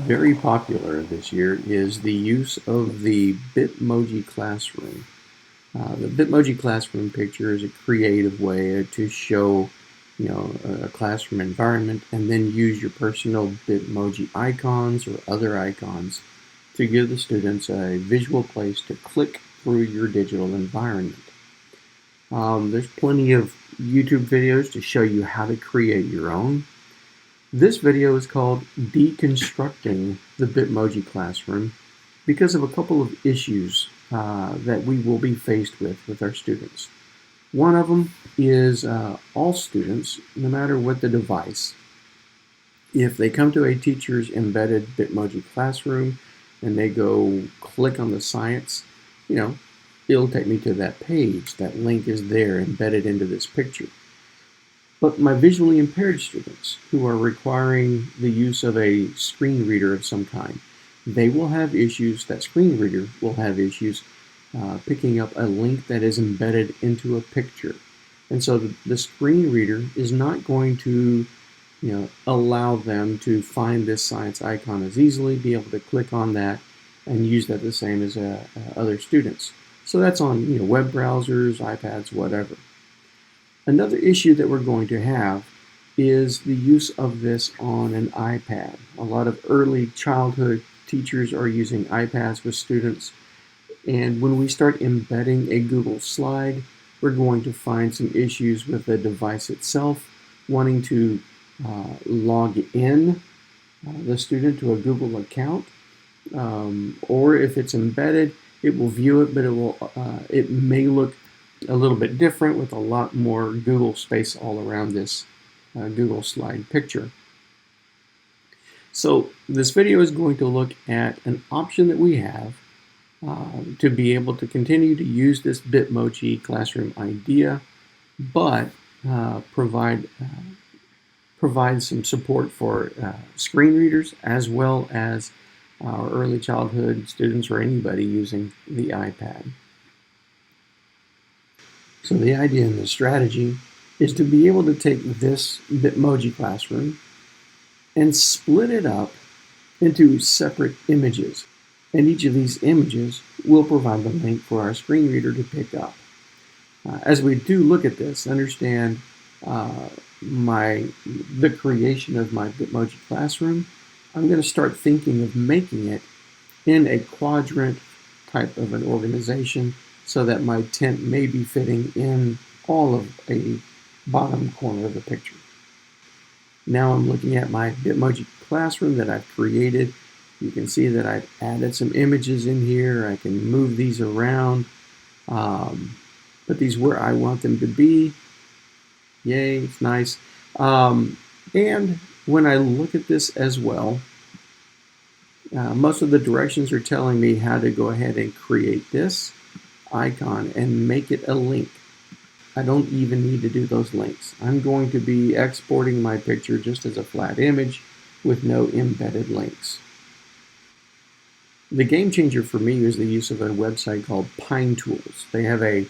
very popular this year is the use of the Bitmoji classroom. The Bitmoji classroom picture is a creative way to show, a classroom environment and then use your personal Bitmoji icons or other icons to give the students a visual place to click through your digital environment. There's plenty of YouTube videos to show you how to create your own. This video is called Deconstructing the Bitmoji Classroom because of a couple of issues that we will be faced with our students. One of them is all students, no matter what the device, if they come to a teacher's embedded Bitmoji classroom and they go click on the science, it'll take me to that page. That link is there embedded into this picture. But my visually impaired students who are requiring the use of a screen reader of some kind, they will have issues, that screen reader will have issues picking up a link that is embedded into a picture. And so the screen reader is not going to allow them to find this science icon as easily, be able to click on that and use that the same as other students. So that's on web browsers, iPads, whatever. Another issue that we're going to have is the use of this on an iPad. A lot of early childhood teachers are using iPads with students, and when we start embedding a Google slide, we're going to find some issues with the device itself, wanting to log in the student to a Google account, or if it's embedded, it will view it, but it may look a little bit different with a lot more Google space all around this Google slide picture. So this video is going to look at an option that we have to be able to continue to use this Bitmoji classroom idea, but provide some support for screen readers as well as our early childhood students or anybody using the iPad. So the idea in the strategy is to be able to take this Bitmoji classroom and split it up into separate images. And each of these images will provide the link for our screen reader to pick up. As we do look at this, understand the creation of my Bitmoji classroom, I'm going to start thinking of making it in a quadrant type of an organization, so that my tent may be fitting in all of a bottom corner of the picture. Now I'm looking at my Bitmoji classroom that I've created. You can see that I've added some images in here. I can move these around, put these where I want them to be. Yay, it's nice. And when I look at this as well, most of the directions are telling me how to go ahead and create this icon and make it a link. I don't even need to do those links. I'm going to be exporting my picture just as a flat image with no embedded links. The game changer for me is the use of a website called Pine Tools. They have a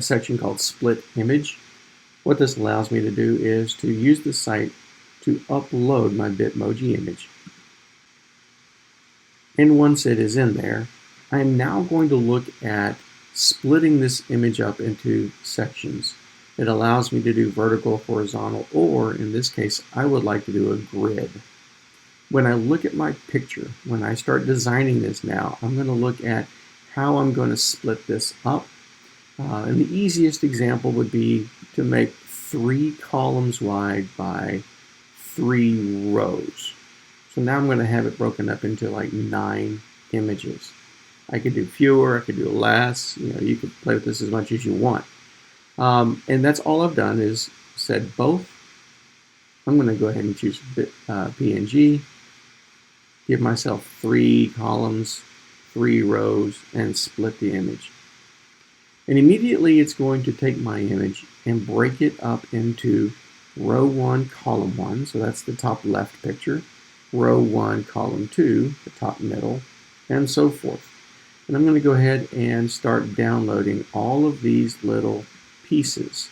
section called Split Image. What this allows me to do is to use the site to upload my Bitmoji image. And once it is in there, I'm now going to look at splitting this image up into sections. It allows me to do vertical, horizontal, or in this case, I would like to do a grid. When I look at my picture, when I start designing this now, I'm going to look at how I'm going to split this up. And the easiest example would be to make 3 columns wide by 3 rows. So now I'm going to have it broken up into like 9 images. I could do fewer, I could do less, you could play with this as much as you want. And that's all I've done is said both. I'm going to go ahead and choose PNG, give myself 3 columns, 3 rows, and split the image. And immediately it's going to take my image and break it up into row 1, column 1, so that's the top left picture, row 1, column 2, the top middle, and so forth. And I'm going to go ahead and start downloading all of these little pieces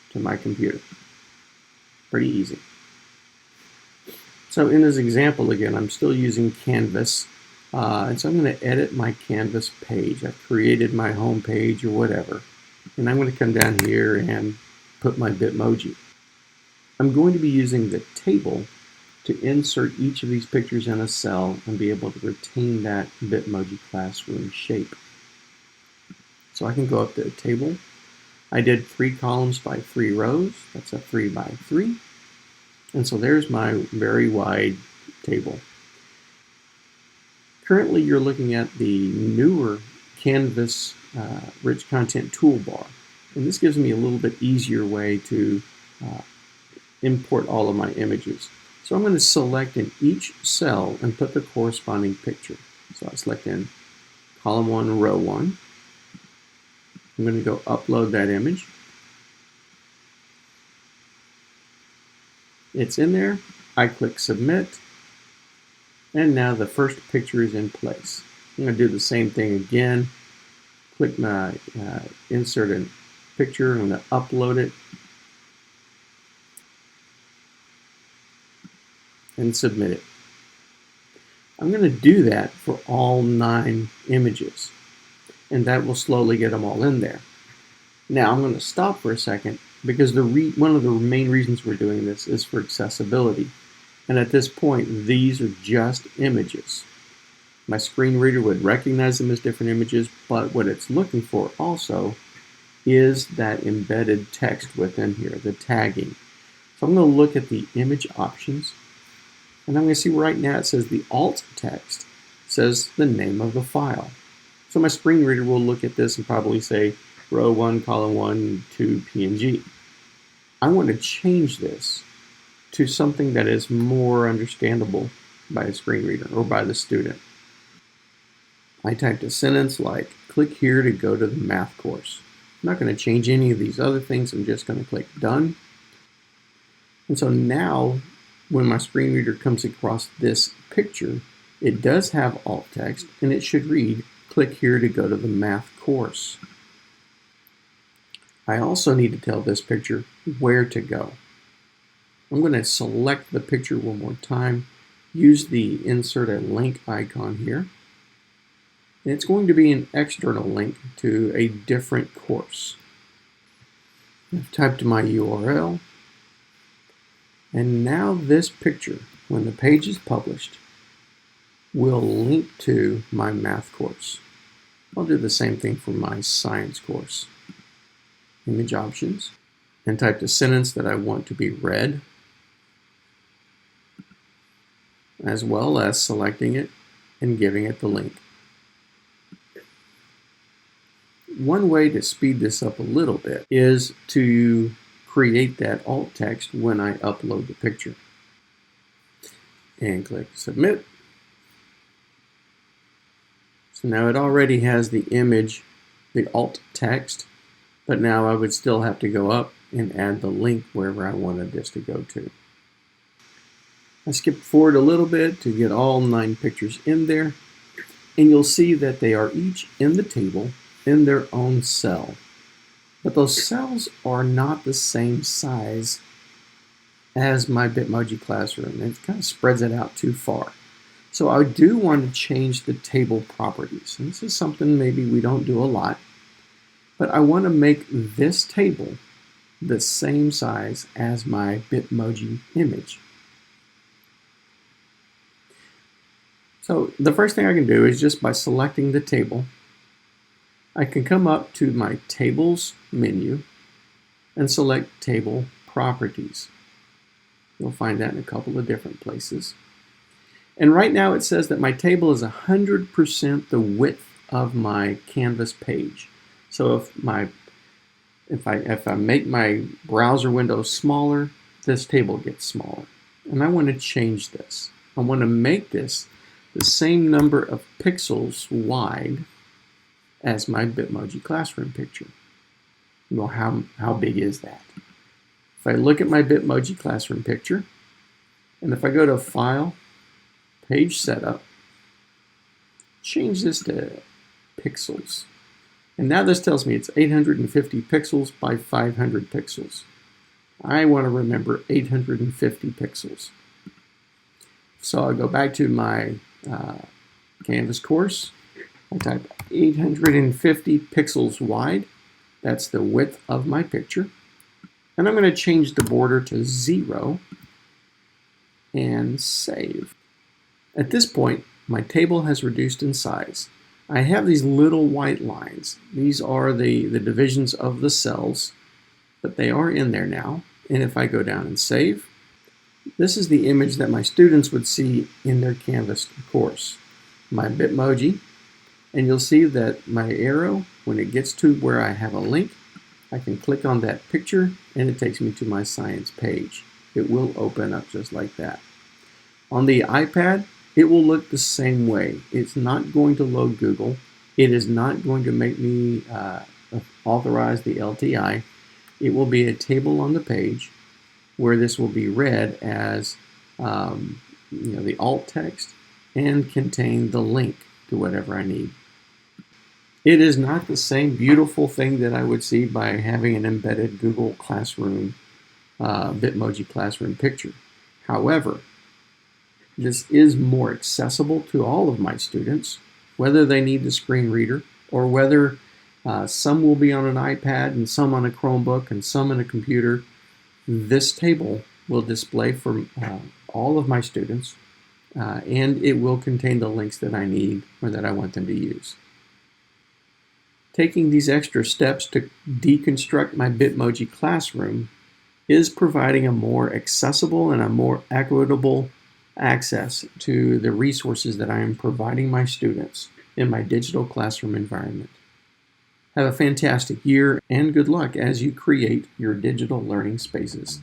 to my computer. Pretty easy. So in this example, again, I'm still using Canvas. And so I'm going to edit my Canvas page. I've created my home page or whatever. And I'm going to come down here and put my Bitmoji. I'm going to be using the table to insert each of these pictures in a cell and be able to retain that Bitmoji classroom shape. So I can go up to the table. I did 3 columns by 3 rows. That's a 3 by 3. And so there's my very wide table. Currently, you're looking at the newer Canvas Rich Content Toolbar. And this gives me a little bit easier way to import all of my images. So I'm going to select in each cell and put the corresponding picture. So I select in column 1, row 1. I'm going to go upload that image. It's in there. I click submit. And now the first picture is in place. I'm going to do the same thing again. Click my insert a picture. I'm going to upload it. And submit it. I'm going to do that for all 9 images. And that will slowly get them all in there. Now I'm going to stop for a second because one of the main reasons we're doing this is for accessibility. And at this point, these are just images. My screen reader would recognize them as different images, but what it's looking for also is that embedded text within here, the tagging. So I'm going to look at the image options. And I'm going to see right now it says the alt text says the name of the file. So my screen reader will look at this and probably say row 1, column 1, 2, PNG. I want to change this to something that is more understandable by a screen reader or by the student. I typed a sentence like, click here to go to the math course. I'm not going to change any of these other things. I'm just going to click done. And so now, when my screen reader comes across this picture, it does have alt text, and it should read, click here to go to the math course. I also need to tell this picture where to go. I'm going to select the picture one more time, use the insert a link icon here, and it's going to be an external link to a different course. I've typed my URL. And now this picture, when the page is published, will link to my math course. I'll do the same thing for my science course. Image options, and type the sentence that I want to be read, as well as selecting it and giving it the link. One way to speed this up a little bit is to create that alt text when I upload the picture. And click submit. So now it already has the image, the alt text, but now I would still have to go up and add the link wherever I wanted this to go to. I skipped forward a little bit to get all 9 pictures in there, and you'll see that they are each in the table in their own cell. But those cells are not the same size as my Bitmoji classroom. It kind of spreads it out too far. So I do want to change the table properties. And this is something maybe we don't do a lot, but I want to make this table the same size as my Bitmoji image. So the first thing I can do is just by selecting the table, I can come up to my Tables menu and select Table Properties. You'll find that in a couple of different places. And right now it says that my table is 100% the width of my Canvas page. So if I make my browser window smaller, this table gets smaller. And I want to change this. I want to make this the same number of pixels wide as my Bitmoji classroom picture. Well, how big is that? If I look at my Bitmoji classroom picture, and if I go to File, Page Setup, change this to pixels. And now this tells me it's 850 pixels by 500 pixels. I want to remember 850 pixels. So I'll go back to my Canvas course. I type 850 pixels wide. That's the width of my picture. And I'm going to change the border to 0 and save. At this point, my table has reduced in size. I have these little white lines. These are the divisions of the cells, but they are in there now. And if I go down and save, this is the image that my students would see in their Canvas course. My Bitmoji, and you'll see that my arrow, when it gets to where I have a link, I can click on that picture and it takes me to my science page. It will open up just like that. On the iPad, it will look the same way. It's not going to load Google. It is not going to make me authorize the LTI. It will be a table on the page where this will be read as the alt text and contain the link to whatever I need. It is not the same beautiful thing that I would see by having an embedded Google Classroom, Bitmoji Classroom picture. However, this is more accessible to all of my students, whether they need the screen reader or whether some will be on an iPad and some on a Chromebook and some on a computer. This table will display for all of my students, and it will contain the links that I need or that I want them to use. Taking these extra steps to deconstruct my Bitmoji Classroom is providing a more accessible and a more equitable access to the resources that I am providing my students in my digital classroom environment. Have a fantastic year and good luck as you create your digital learning spaces.